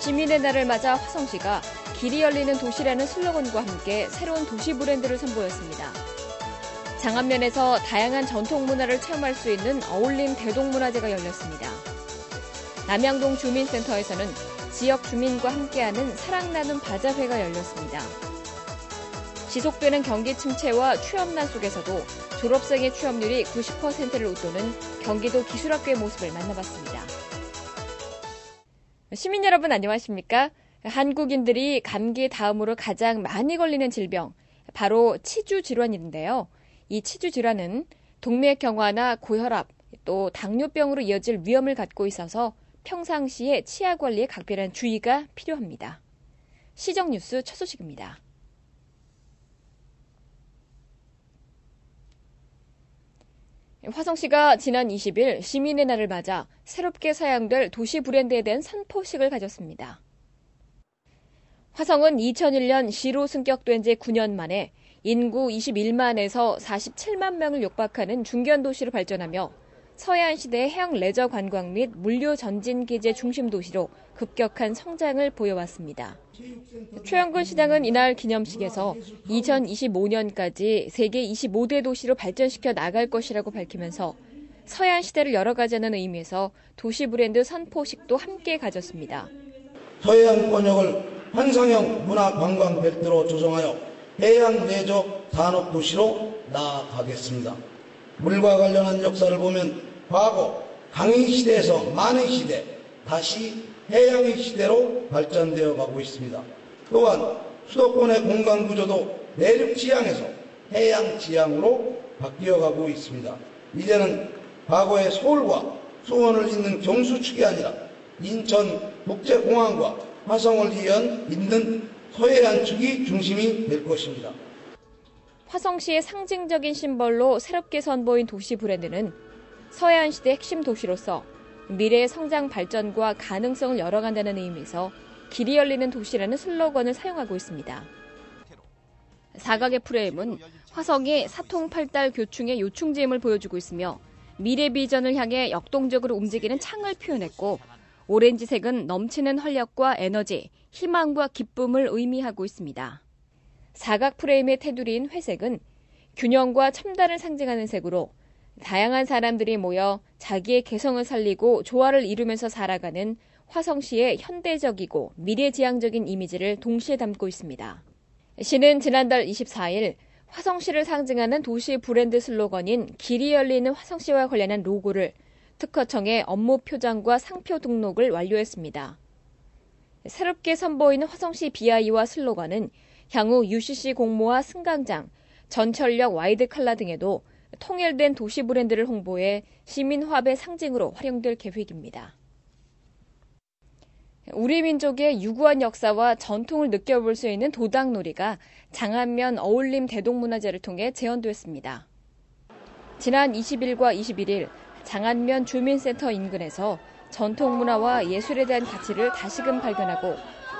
시민의 날을 맞아 화성시가 길이 열리는 도시라는 슬로건과 함께 새로운 도시 브랜드를 선보였습니다. 장안면에서 다양한 전통 문화를 체험할 수 있는 어울림 대동문화제가 열렸습니다. 남양동 주민센터에서는 지역 주민과 함께하는 사랑 나눔 바자회가 열렸습니다. 지속되는 경기 침체와 취업난 속에서도 졸업생의 취업률이 90%를 웃도는 경기도 기술학교의 모습을 만나봤습니다. 시민 여러분 안녕하십니까? 한국인들이 감기 다음으로 가장 많이 걸리는 질병, 바로 치주 질환인데요. 이 치주 질환은 동맥경화나 고혈압, 또 당뇨병으로 이어질 위험을 갖고 있어서 평상시에 치아 관리에 각별한 주의가 필요합니다. 시정 뉴스 첫 소식입니다. 화성시가 지난 20일 시민의 날을 맞아 새롭게 사양될 도시 브랜드에 대한 선포식을 가졌습니다. 화성은 2001년 시로 승격된 지 9년 만에 인구 21만에서 47만 명을 육박하는 중견도시로 발전하며 서해안 시대의 해양 레저 관광 및 물류 전진 기재 중심 도시로 급격한 성장을 보여왔습니다. 최영근 시장은 이날 기념식에서 2025년까지 세계 25대 도시로 발전시켜 나갈 것이라고 밝히면서 서해안 시대를 열어가자는 의미에서 도시 브랜드 선포식도 함께 가졌습니다. 서해안 권역을 환상형 문화관광 벨트로 조성하여 해양 레저 산업 도시로 나아가겠습니다. 물과 관련한 역사를 보면 과거 강의 시대에서 만해 시대, 다시 해양의 시대로 발전되어 가고 있습니다. 또한 수도권의 공간 구조도 내륙 지향에서 해양 지향으로 바뀌어 가고 있습니다. 이제는 과거의 서울과 수원을 잇는 경수축이 아니라 인천 국제공항과 화성을 잇는 서해안 축이 중심이 될 것입니다. 화성시의 상징적인 심벌로 새롭게 선보인 도시 브랜드는 서해안 시대 핵심 도시로서 미래의 성장 발전과 가능성을 열어간다는 의미에서 길이 열리는 도시라는 슬로건을 사용하고 있습니다. 사각의 프레임은 화성의 사통팔달 교충의 요충지임을 보여주고 있으며 미래 비전을 향해 역동적으로 움직이는 창을 표현했고 오렌지색은 넘치는 활력과 에너지, 희망과 기쁨을 의미하고 있습니다. 사각 프레임의 테두리인 회색은 균형과 첨단을 상징하는 색으로 다양한 사람들이 모여 자기의 개성을 살리고 조화를 이루면서 살아가는 화성시의 현대적이고 미래지향적인 이미지를 동시에 담고 있습니다. 시는 지난달 24일 화성시를 상징하는 도시 브랜드 슬로건인 길이 열리는 화성시와 관련한 로고를 특허청에 업무 표장과 상표 등록을 완료했습니다. 새롭게 선보이는 화성시 BI와 슬로건은 향후 UCC 공모와 승강장, 전철역 와이드 칼라 등에도 통일된 도시 브랜드를 홍보해 시민 화합의 상징으로 활용될 계획입니다. 우리 민족의 유구한 역사와 전통을 느껴볼 수 있는 도당놀이가 장안면 어울림 대동문화제를 통해 재현됐습니다. 지난 20일과 21일 장안면 주민센터 인근에서 전통문화와 예술에 대한 가치를 다시금 발견하고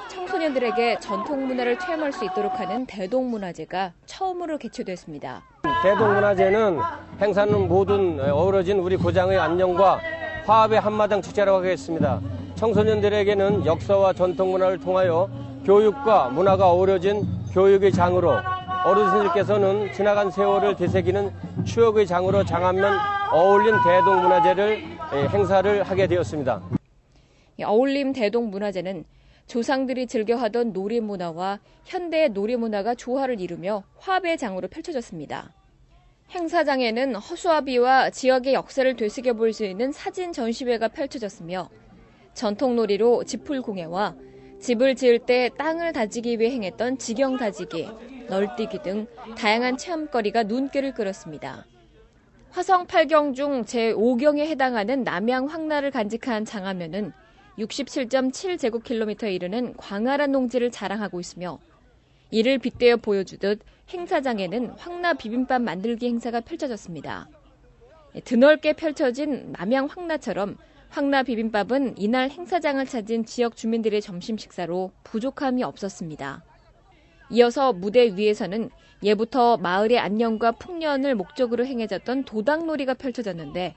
청소년들에게 전통문화를 체험할 수 있도록 하는 대동문화제가 처음으로 개최됐습니다. 대동문화제는 행사는 모든 어우러진 우리 고장의 안녕과 화합의 한마당 축제라고 하겠습니다. 청소년들에게는 역사와 전통문화를 통하여 교육과 문화가 어우러진 교육의 장으로, 어르신들께서는 지나간 세월을 되새기는 추억의 장으로 장안면 어울림 대동문화제를 행사를 하게 되었습니다. 어울림 대동문화제는 조상들이 즐겨하던 놀이문화와 현대의 놀이문화가 조화를 이루며 화합의 장으로 펼쳐졌습니다. 행사장에는 허수아비와 지역의 역사를 되새겨볼 수 있는 사진 전시회가 펼쳐졌으며 전통놀이로 지풀공예와 집을 지을 때 땅을 다지기 위해 행했던 지경 다지기, 널뛰기 등 다양한 체험거리가 눈길을 끌었습니다. 화성 8경 중 제5경에 해당하는 남양 황나를 간직한 장안면은 67.7제곱킬로미터에 이르는 광활한 농지를 자랑하고 있으며 이를 빗대어 보여주듯 행사장에는 황나 비빔밥 만들기 행사가 펼쳐졌습니다. 드넓게 펼쳐진 남양 황나처럼 황나 비빔밥은 이날 행사장을 찾은 지역 주민들의 점심 식사로 부족함이 없었습니다. 이어서 무대 위에서는 예부터 마을의 안녕과 풍년을 목적으로 행해졌던 도당놀이가 펼쳐졌는데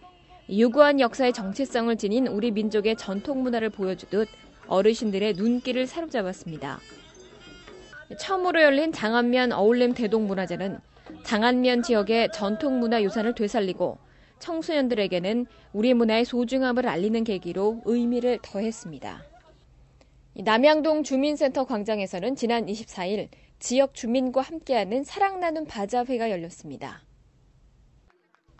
유구한 역사의 정체성을 지닌 우리 민족의 전통 문화를 보여주듯 어르신들의 눈길을 사로잡았습니다. 처음으로 열린 장안면 어울림 대동문화제는 장안면 지역의 전통문화유산을 되살리고 청소년들에게는 우리 문화의 소중함을 알리는 계기로 의미를 더했습니다. 남양동 주민센터 광장에서는 지난 24일 지역 주민과 함께하는 사랑 나눔 바자회가 열렸습니다.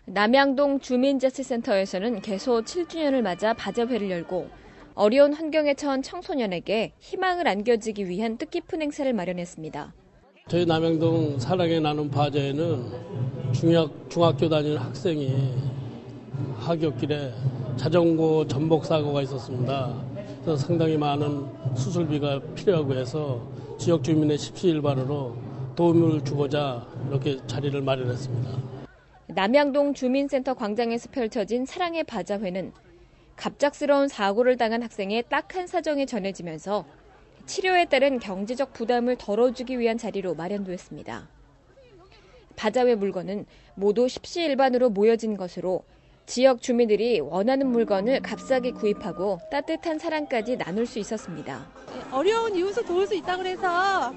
남양동 주민자치센터에서는 개소 7주년을 맞아 바자회를 열고 어려운 환경에 처한 청소년에게 희망을 안겨주기 위한 뜻깊은 행사를 마련했습니다. 저희 남양동 사랑의 나눔 바자회는 중학교 다니는 학생이 하굣길에 자전거 전복 사고가 있었습니다. 그래서 상당히 많은 수술비가 필요하고 해서 지역 주민의 십시일반으로 도움을 주고자 이렇게 자리를 마련했습니다. 남양동 주민센터 광장에서 펼쳐진 사랑의 바자회는 갑작스러운 사고를 당한 학생의 딱한 사정이 전해지면서 치료에 따른 경제적 부담을 덜어주기 위한 자리로 마련됐습니다. 바자회 물건은 모두 십시일반으로 모여진 것으로 지역 주민들이 원하는 물건을 값싸게 구입하고 따뜻한 사랑까지 나눌 수 있었습니다. 어려운 이웃을 도울 수 있다고 해서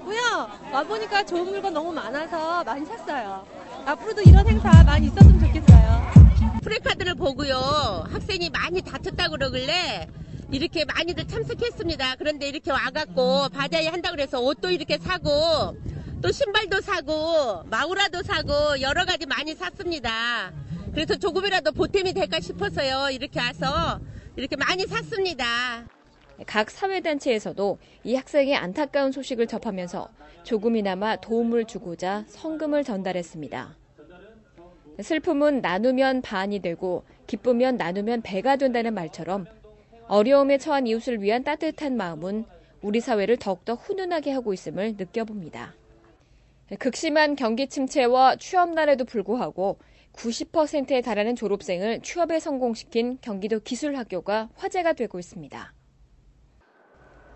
와보니까 좋은 물건 너무 많아서 많이 샀어요. 앞으로도 이런 행사 많이 있었으면 좋겠어요. 프레카드를 보고요. 학생이 많이 다쳤다고 그러길래 이렇게 많이들 참석했습니다. 그런데 이렇게 와갖고 바자회 한다고 그래서 옷도 이렇게 사고 또 신발도 사고 마우라도 사고 여러 가지 많이 샀습니다. 그래서 조금이라도 보탬이 될까 싶어서요. 이렇게 와서 이렇게 많이 샀습니다. 각 사회단체에서도 이 학생의 안타까운 소식을 접하면서 조금이나마 도움을 주고자 성금을 전달했습니다. 슬픔은 나누면 반이 되고 기쁘면 나누면 배가 된다는 말처럼 어려움에 처한 이웃을 위한 따뜻한 마음은 우리 사회를 더욱더 훈훈하게 하고 있음을 느껴봅니다. 극심한 경기 침체와 취업난에도 불구하고 90%에 달하는 졸업생을 취업에 성공시킨 경기도 기술학교가 화제가 되고 있습니다.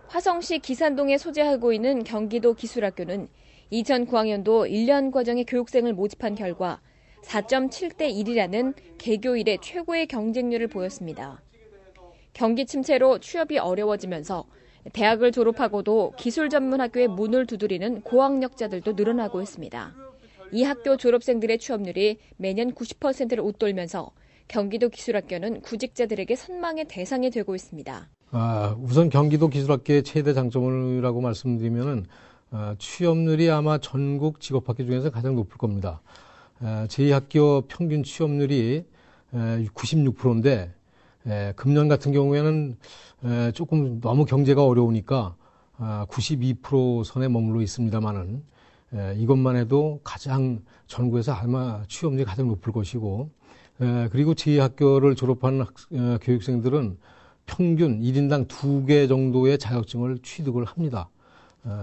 화성시 기산동에 소재하고 있는 경기도 기술학교는 2009학년도 1년 과정의 교육생을 모집한 결과 4.7대 1이라는 개교 이래 최고의 경쟁률을 보였습니다. 경기 침체로 취업이 어려워지면서 대학을 졸업하고도 기술 전문 학교에 문을 두드리는 고학력자들도 늘어나고 있습니다. 이 학교 졸업생들의 취업률이 매년 90%를 웃돌면서 경기도 기술학교는 구직자들에게 선망의 대상이 되고 있습니다. 우선 경기도 기술학교의 최대 장점이라고 말씀드리면 취업률이 아마 전국 직업학교 중에서 가장 높을 겁니다. 저희 학교 평균 취업률이 96%인데 금년 같은 경우에는 조금 너무 경제가 어려우니까 92% 선에 머물러 있습니다만은 이것만 해도 가장 전국에서 아마 취업률이 가장 높을 것이고 그리고 저희 학교를 졸업한 교육생들은 평균 1인당 2개 정도의 자격증을 취득을 합니다.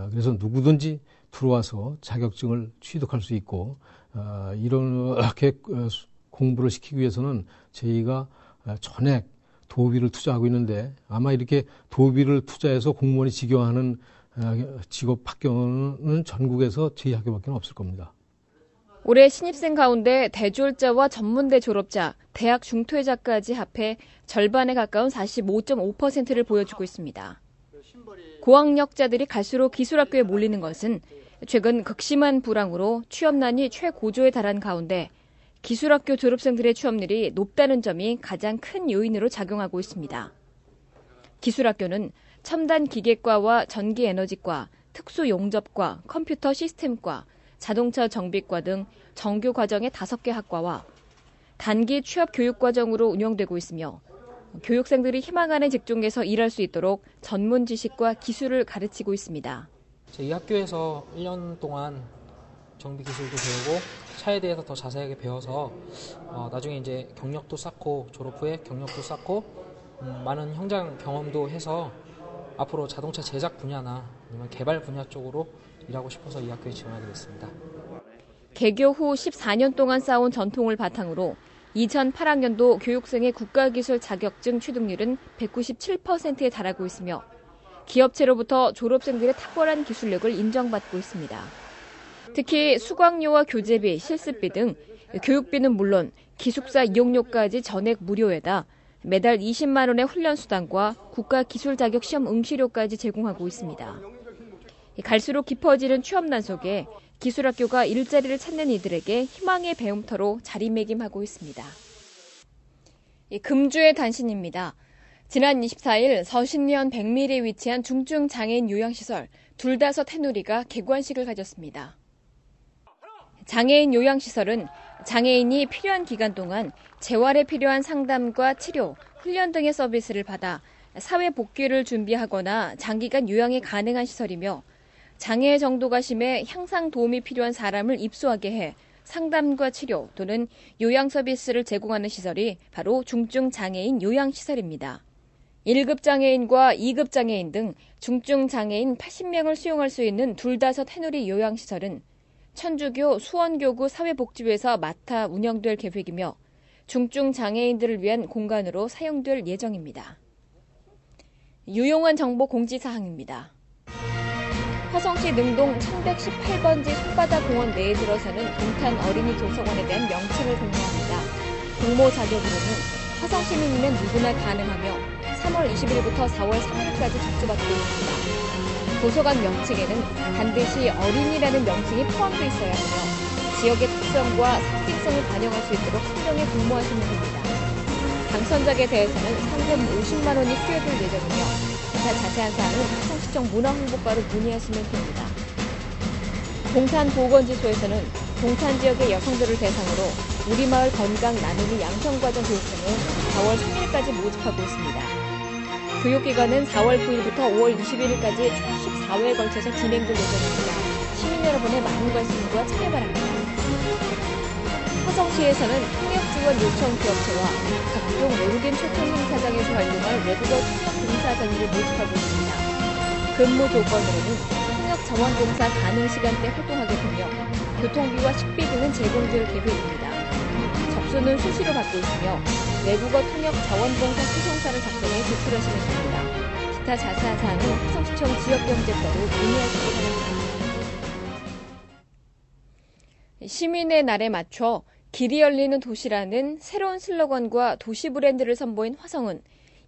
그래서 누구든지 들어와서 자격증을 취득할 수 있고 이렇게 공부를 시키기 위해서는 저희가 전액 도비를 투자하고 있는데 아마 이렇게 도비를 투자해서 공무원이 직영하는 직업학교는 전국에서 저희 학교밖에 없을 겁니다. 올해 신입생 가운데 대졸자와 전문대 졸업자, 대학 중퇴자까지 합해 절반에 가까운 45.5%를 보여주고 있습니다. 고학력자들이 갈수록 기술학교에 몰리는 것은 최근 극심한 불황으로 취업난이 최고조에 달한 가운데 기술학교 졸업생들의 취업률이 높다는 점이 가장 큰 요인으로 작용하고 있습니다. 기술학교는 첨단 기계과와 전기에너지과, 특수용접과, 컴퓨터 시스템과, 자동차 정비과 등 정규 과정의 5개 학과와 단기 취업 교육 과정으로 운영되고 있으며 교육생들이 희망하는 직종에서 일할 수 있도록 전문 지식과 기술을 가르치고 있습니다. 이 학교에서 1년 동안 정비 기술도 배우고 차에 대해서 더 자세하게 배워서 나중에 이제 경력도 쌓고 졸업 후에 경력도 쌓고 많은 현장 경험도 해서 앞으로 자동차 제작 분야나 아니면 개발 분야 쪽으로 일하고 싶어서 이 학교에 지원하게 됐습니다. 개교 후 14년 동안 쌓아온 전통을 바탕으로 2008학년도 교육생의 국가기술 자격증 취득률은 197%에 달하고 있으며 기업체로부터 졸업생들의 탁월한 기술력을 인정받고 있습니다. 특히 수강료와 교재비, 실습비 등 교육비는 물론 기숙사 이용료까지 전액 무료에다 매달 20만 원의 훈련 수당과 국가 기술 자격 시험 응시료까지 제공하고 있습니다. 갈수록 깊어지는 취업난 속에 기술학교가 일자리를 찾는 이들에게 희망의 배움터로 자리매김하고 있습니다. 금주의 단신입니다. 지난 24일 서신면 백밀에 위치한 중증장애인 요양시설 둘다섯 해누리가 개관식을 가졌습니다. 장애인 요양시설은 장애인이 필요한 기간 동안 재활에 필요한 상담과 치료, 훈련 등의 서비스를 받아 사회 복귀를 준비하거나 장기간 요양이 가능한 시설이며 장애 정도가 심해 향상 도움이 필요한 사람을 입소하게 해 상담과 치료 또는 요양 서비스를 제공하는 시설이 바로 중증장애인 요양시설입니다. 1급 장애인과 2급 장애인 등 중증장애인 80명을 수용할 수 있는 둘다섯 해누리 요양시설은 천주교 수원교구 사회복지부에서 맡아 운영될 계획이며 중증장애인들을 위한 공간으로 사용될 예정입니다. 유용한 정보 공지사항입니다. 화성시 능동 1118번지 손바다 공원 내에 들어서는 동탄 어린이 도서관에 대한 명칭을 공모합니다. 공모 자격으로는 화성 시민이면 누구나 가능하며 3월 20일부터 4월 3일까지 접수받고 있습니다. 도서관 명칭에는 반드시 어린이라는 명칭이 포함되어 있어야 하며 지역의 특성과 상징성을 반영할 수 있도록 선정에 공모하시면 됩니다. 당선작에 대해서는 상금 50만 원이 수여될 예정이며 기타 자세한 사항은 화성시청 문화홍보과로 문의하시면 됩니다. 동탄보건지소에서는 동탄 지역의 여성들을 대상으로 우리마을 건강 나눔이 양성과정 교육생을 4월 3일까지 모집하고 있습니다. 교육기간은 4월 9일부터 5월 21일까지 총 14회에 걸쳐서 진행될 예정입니다. 시민 여러분의 많은 관심과 참여 바랍니다. 화성시에서는 통역지원 요청 기업체와 각종 외국인 초청 행사장에서 활동할 외국어 통역 봉사자들을 모집하고 있습니다. 근무 조건으로는 통역 자원봉사 가능 시간대 활동하게 되며 교통비와 식비 등은 제공될 계획입니다. 접수는 수시로 받고 있으며 외국어 통역 자원봉사 소송사를 작성해 제출하시면 됩니다. 기타 자세한 사항은 화성시청 지역경제과로 문의하시기 바랍니다. 시민의 날에 맞춰 길이 열리는 도시라는 새로운 슬로건과 도시 브랜드를 선보인 화성은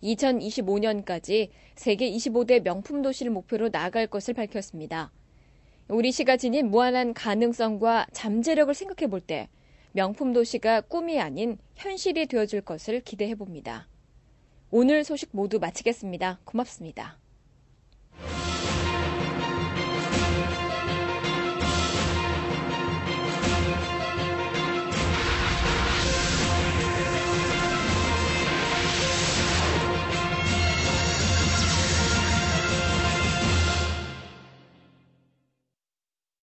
2025년까지 세계 25대 명품 도시를 목표로 나아갈 것을 밝혔습니다. 우리 시가 지닌 무한한 가능성과 잠재력을 생각해 볼 때 명품 도시가 꿈이 아닌 현실이 되어줄 것을 기대해 봅니다. 오늘 소식 모두 마치겠습니다. 고맙습니다.